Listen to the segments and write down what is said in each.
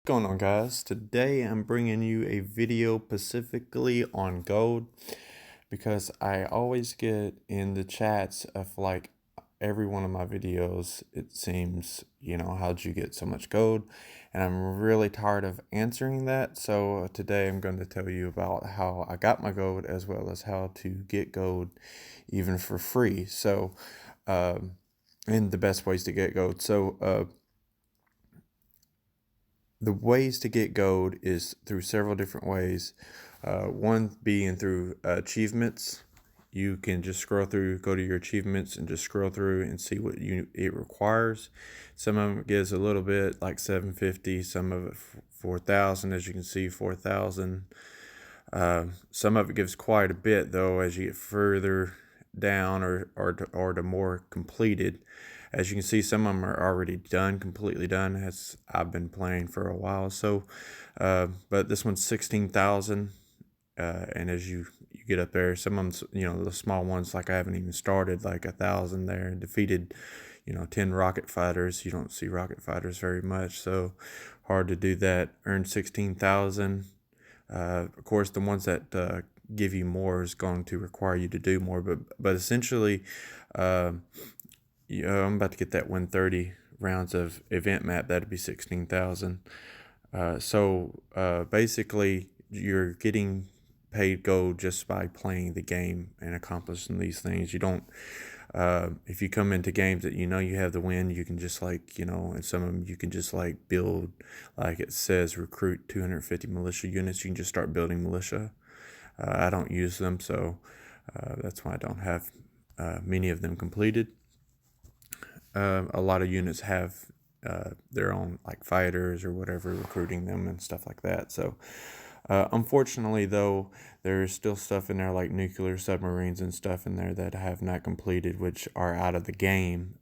Going on, guys? Today I'm bringing you a video specifically on gold because I always get in the chats of like every one of my videos, it seems, how'd you get so much gold? And I'm really tired of answering that. So today I'm going to tell you about how I got my gold as well as how to get gold even for free. And the best ways to get gold. The ways to get gold is through several different ways. One being through achievements. You can just scroll through, go to your achievements, and just scroll through and see what it requires. Some of it gives a little bit, like 750. Some of it 4,000, as you can see, 4,000. Some of it gives quite a bit, though, as you get further down or the more completed. As you can see, some of them are already done, completely done, as I've been playing for a while. But this one's 16,000, and as you get up there, some of them, the small ones, like I haven't even started, like 1,000 there, defeated, 10 rocket fighters. You don't see rocket fighters very much, so hard to do that. Earned 16,000. Of course, the ones that give you more is going to require you to do more, but essentially, I'm about to get that 130 rounds of event map. That'd be 16,000. Basically, you're getting paid gold just by playing the game and accomplishing these things. You don't. If you come into games that you have the win, you can just and some of them you can just build, like it says, recruit 250 militia units. You can just start building militia. I don't use them, so that's why I don't have many of them completed. A lot of units have their own fighters or whatever, recruiting them and stuff like that. So unfortunately, though, there's still stuff in there like nuclear submarines and stuff in there that I have not completed, which are out of the game,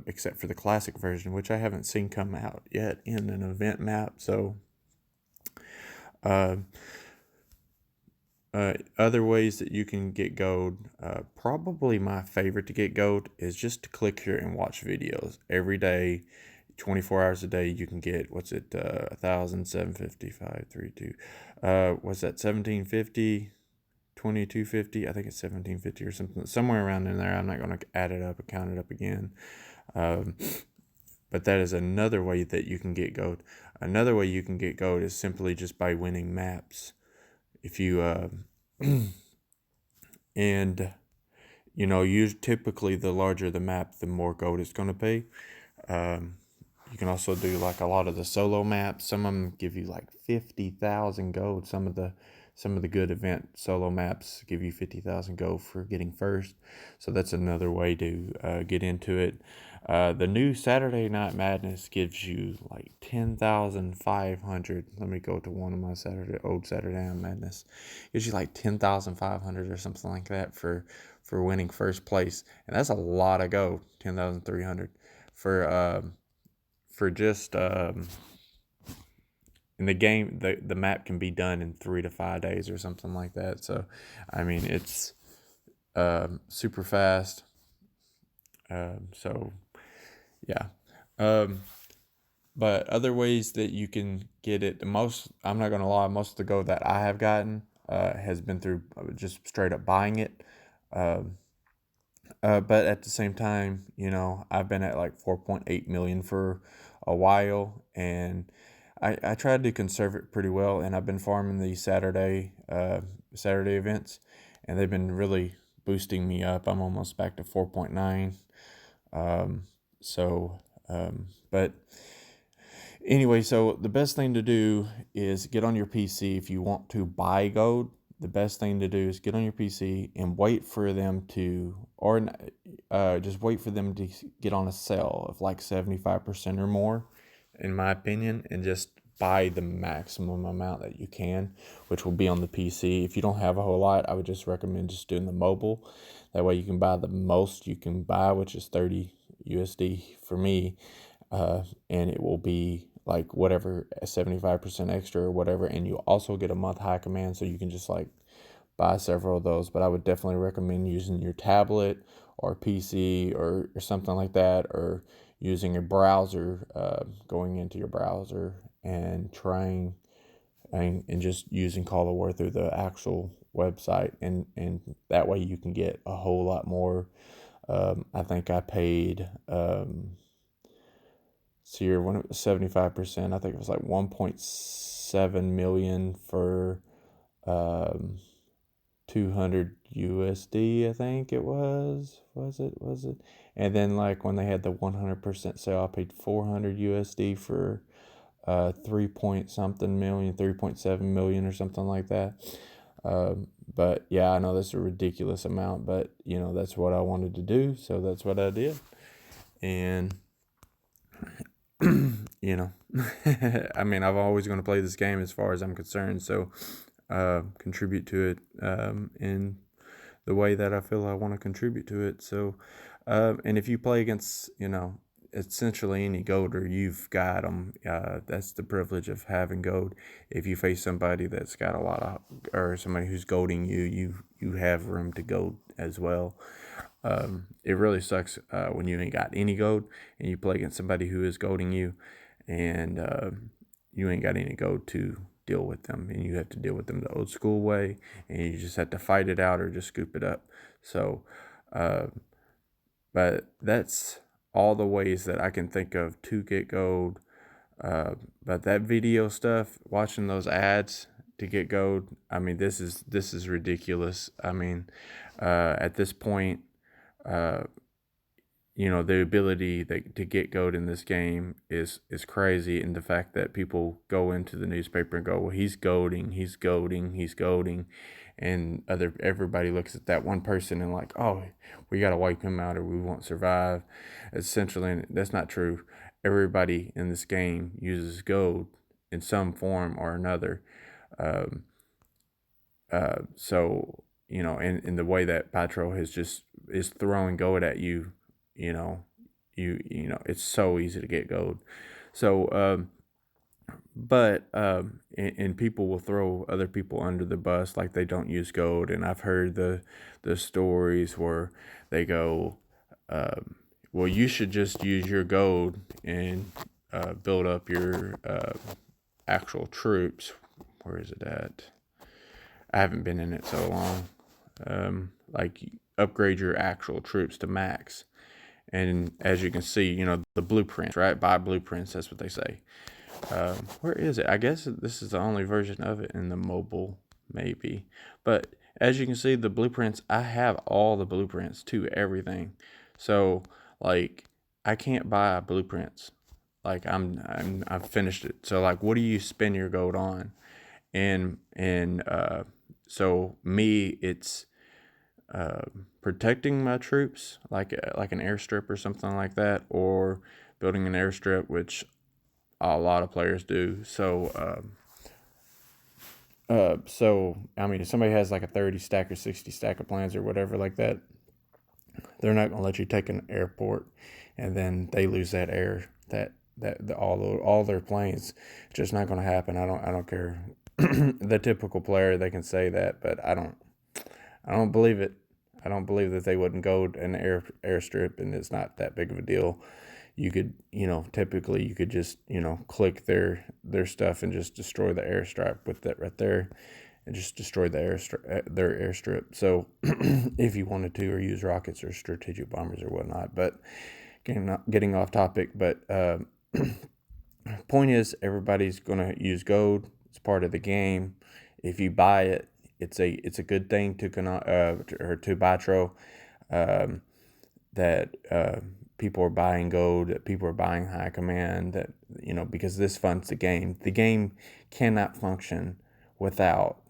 except for the classic version, which I haven't seen come out yet in an event map. So other ways that you can get gold, probably my favorite to get gold is just to click here and watch videos every day. 24 hours a day, you can get, 1,755.32. What's that, 1750, 2250? I think it's 1750 or something, somewhere around in there. I'm not going to add it up and count it up again. But that is another way that you can get gold. Another way you can get gold is simply just by winning maps. If you, and, you typically, the larger the map, the more gold it's going to pay. You can also do a lot of the solo maps. Some of them give you 50,000 gold. Some of the good event solo maps give you 50,000 gold for getting first. So that's another way to get into it. The new Saturday Night Madness gives you 10,500. Let me go to one of my old Saturday Night Madness. Gives you 10,500 or something like that for winning first place, and that's a lot of gold. 10,300 for just in the game. The map can be done in 3 to 5 days or something like that. So I mean, it's super fast. So yeah. But other ways that you can get it, I'm not gonna lie, most of the gold that I have gotten has been through just straight up buying it. But at the same time, I've been at 4.8 million for a while, and I tried to conserve it pretty well, and I've been farming these Saturday events, and they've been really boosting me up. I'm almost back to 4.9. But anyway, so the best thing to do is get on your PC if you want to buy gold. The best thing to do is get on your PC and wait for them to, or just wait for them to get on a sale of 75% or more, in my opinion, and just buy the maximum amount that you can, which will be on the PC. If you don't have a whole lot, I would just recommend just doing the mobile. That way you can buy the most you can buy, which is 30 USD for me, and it will be whatever, 75% extra or whatever, and you also get a month high command, so you can just buy several of those. But I would definitely recommend using your tablet or PC or something like that, or using a browser, going into your browser and trying and just using Call of War through the actual website, and that way you can get a whole lot more. I think I paid this year when it was 75%. I think it was like 1.7 million for um, 200 USD. I think it was. Was it? And then like when they had the 100% sale, I paid 400 USD for 3 point something million, 3.7 million or something like that. But yeah, I know that's a ridiculous amount, but that's what I wanted to do, so that's what I did. And I mean, I'm always going to play this game as far as I'm concerned, so contribute to it in the way that I feel I want to contribute to it. So, and if you play against, essentially any golder, you've got them. That's the privilege of having gold. If you face somebody that's got a lot of, or somebody who's golding you, you have room to gold as well. It really sucks when you ain't got any gold and you play against somebody who is golding you, and you ain't got any gold to deal with them, and you have to deal with them the old school way, and you just have to fight it out or just scoop it up. So, but that's all the ways that I can think of to get gold. But that video stuff, watching those ads to get gold, I mean, this is ridiculous. I mean, at this point, uh, the ability to get gold in this game is crazy, and the fact that people go into the newspaper and go, well, he's goading, and everybody looks at that one person and like, oh, we got to wipe him out or we won't survive. Essentially, that's not true. Everybody in this game uses gold in some form or another. Um, so in the way that Patro is throwing gold at you, you know, it's so easy to get gold. So, and people will throw other people under the bus like they don't use gold. And I've heard the stories where they go, well, you should just use your gold and build up your actual troops. Where is it at? I haven't been in it so long. Like upgrade your actual troops to max. And as you can see, the blueprints, right? Buy blueprints, that's what they say. Where is it? I guess this is the only version of it in the mobile, maybe. But as you can see, the blueprints, I have all the blueprints to everything. So, like, I can't buy blueprints. Like, I've finished it. So, like, what do you spend your gold on? And so me, it's protecting my troops, like an airstrip or something like that, or building an airstrip, which a lot of players do. So I mean, if somebody has like a 30 stack or 60 stack of plans or whatever like that, they're not gonna let you take an airport, and then they lose that air all their planes. It's just not gonna happen. I don't care. The typical player, they can say that, but I don't believe it. I don't believe that they wouldn't go an airstrip, and it's not that big of a deal. You could, typically you could just, click their stuff and just destroy the airstrip with that right there, and just destroy their airstrip. So, if you wanted to, or use rockets or strategic bombers or whatnot. But getting off topic. But point is, everybody's gonna use gold. It's part of the game. If you buy it, it's a good thing to Batro, that people are buying gold, that people are buying high command, that because this funds the game. The game cannot function without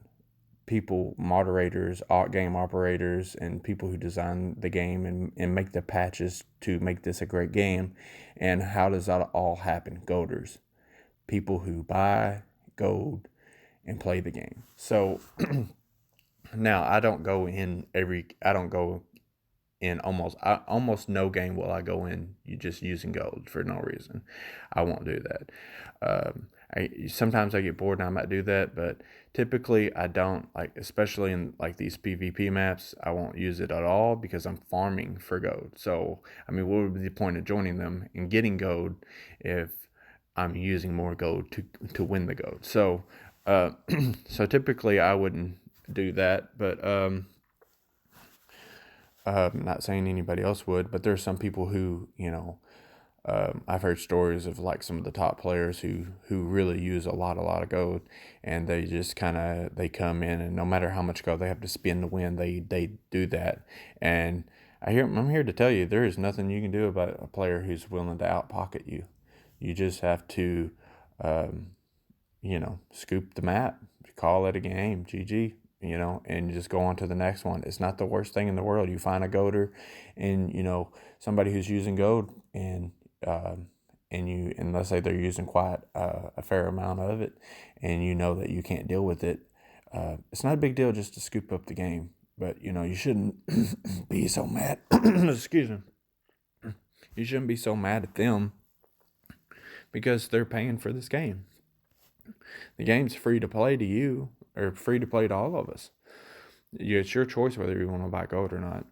people, moderators, game operators, and people who design the game and make the patches to make this a great game. And how does that all happen? Golders, people who buy gold and play the game. So now I don't go in almost no game will I go in you just using gold for no reason. I won't do that. Sometimes I get bored and I might do that, but typically I don't, like, especially in like these PvP maps. I won't use it at all because I'm farming for gold. So I mean, what would be the point of joining them and getting gold if I'm using more gold to win the gold. So so typically I wouldn't do that, but I'm not saying anybody else would, but there's some people who, I've heard stories of like some of the top players who really use a lot of gold, and they just they come in, and no matter how much gold they have to spend to win, they do that. And I'm here to tell you, there is nothing you can do about a player who's willing to outpocket you. You just have to, um, scoop the map, call it a game, GG, and just go on to the next one. It's not the worst thing in the world. You find a goater and, somebody who's using gold, um, and let's say they're using quite a fair amount of it, and you know that you can't deal with it. It's not a big deal just to scoop up the game, but, you shouldn't be so mad. Excuse me. You shouldn't be so mad at them because they're paying for this game. The game's free to play to you, or free to play to all of us. It's your choice whether you want to buy gold or not.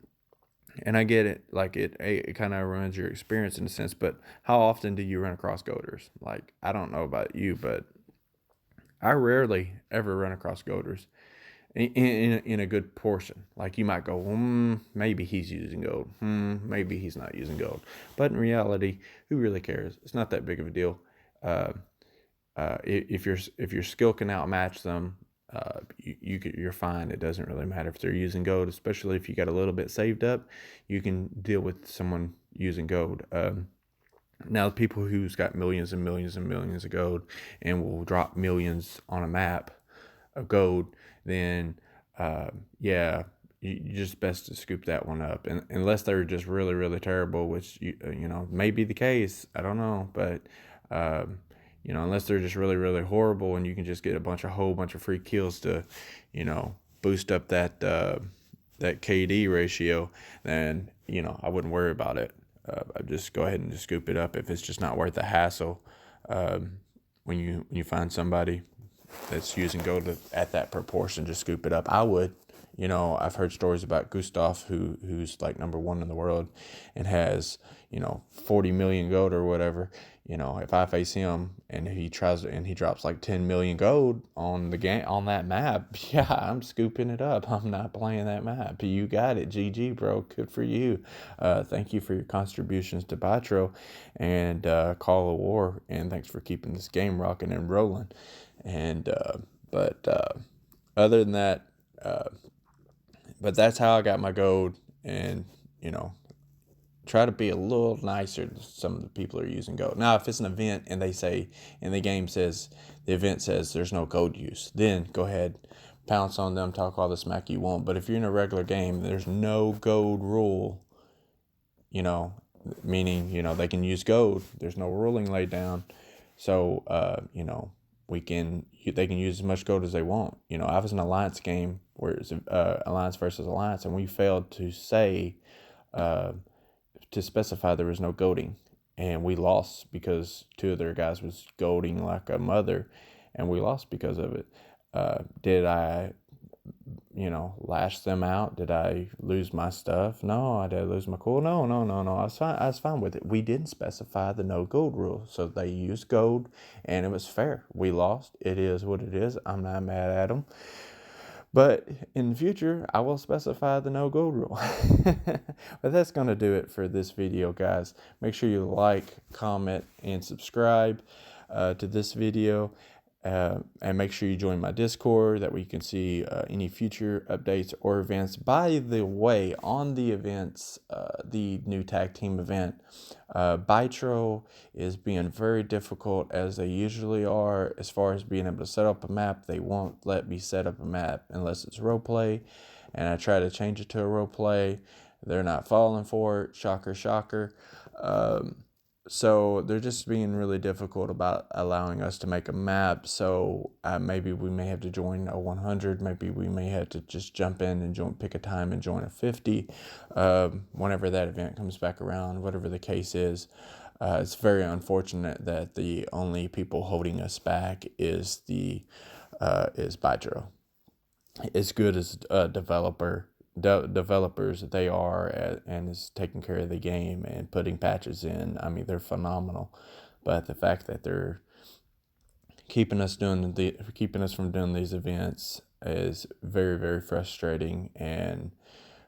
And I get it, like it kind of ruins your experience in a sense. But how often do you run across golders? Like, I don't know about you, but I rarely ever run across golders in a good portion. Like, you might go, maybe he's using gold. Maybe he's not using gold. But in reality, who really cares? It's not that big of a deal. If your skill can outmatch them, you're fine. It doesn't really matter if they're using gold, especially if you got a little bit saved up. You can deal with someone using gold. Now, people who's got millions and millions and millions of gold and will drop millions on a map of gold, then yeah, you just best to scoop that one up. And unless they're just really really terrible, which may be the case. I don't know, but. Unless they're just really, really horrible and you can just get a whole bunch of free kills to, boost up that KD ratio, then, I wouldn't worry about it. I'd just go ahead and just scoop it up if it's just not worth the hassle. When you find somebody that's using gold at that proportion, just scoop it up. I would. I've heard stories about Gustav, who's like number one in the world and has, 40 million gold or whatever. If I face him and he drops like 10 million gold on the game, on that map, yeah, I'm scooping it up. I'm not playing that map. You got it. GG, bro. Good for you. Thank you for your contributions to Bytro and Call of War. And thanks for keeping this game rocking and rolling. And, but other than that, but that's how I got my gold, and try to be a little nicer to some of the people who are using gold. Now, if it's an event and they say, and the event says there's no gold use, then go ahead, pounce on them, talk all the smack you want. But if you're in a regular game, there's no gold rule, meaning, they can use gold. There's no ruling laid down. So, they can use as much gold as they want. I was in an alliance game where it's alliance versus alliance, and we failed to say, to specify there was no goading, and we lost because two of their guys was goading like a mother, and we lost because of it. Did I, lash them out? Did I lose my stuff? No. I did lose my cool? No. I was fine with it. We didn't specify the no gold rule, so they used gold, and it was fair. We lost. It is what it is. I'm not mad at them. But in the future, I will specify the no gold rule. But that's going to do it for this video, guys. Make sure you like, comment, and subscribe to this video. And make sure you join my Discord. That way you can see any future updates or events. By the way, on the events, the new tag team event, Bytro is being very difficult, as they usually are, as far as being able to set up a map. They won't let me set up a map unless it's role play, and I try to change it to a role play. They're not falling for it. Shocker, shocker. So they're just being really difficult about allowing us to make a map. So maybe we may have to join a 100. Maybe we may have to just jump in and pick a time and join a 50 whenever that event comes back around, whatever the case is. It's very unfortunate that the only people holding us back is Bytro. As good as a developers they are and is taking care of the game and putting patches in. I mean, they're phenomenal. but the fact that they're keeping us from doing these events is very, very frustrating, and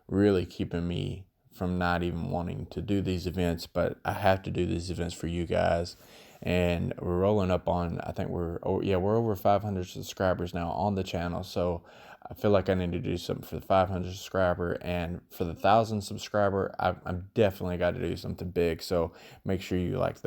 really keeping me from not even wanting to do these events. But I have to do these events for you guys, and we're rolling up on, I think we're over 500 subscribers now on the channel. So I feel like I need to do something for the 500 subscriber, and for the 1,000 subscriber, I'm definitely got to do something big. So make sure you like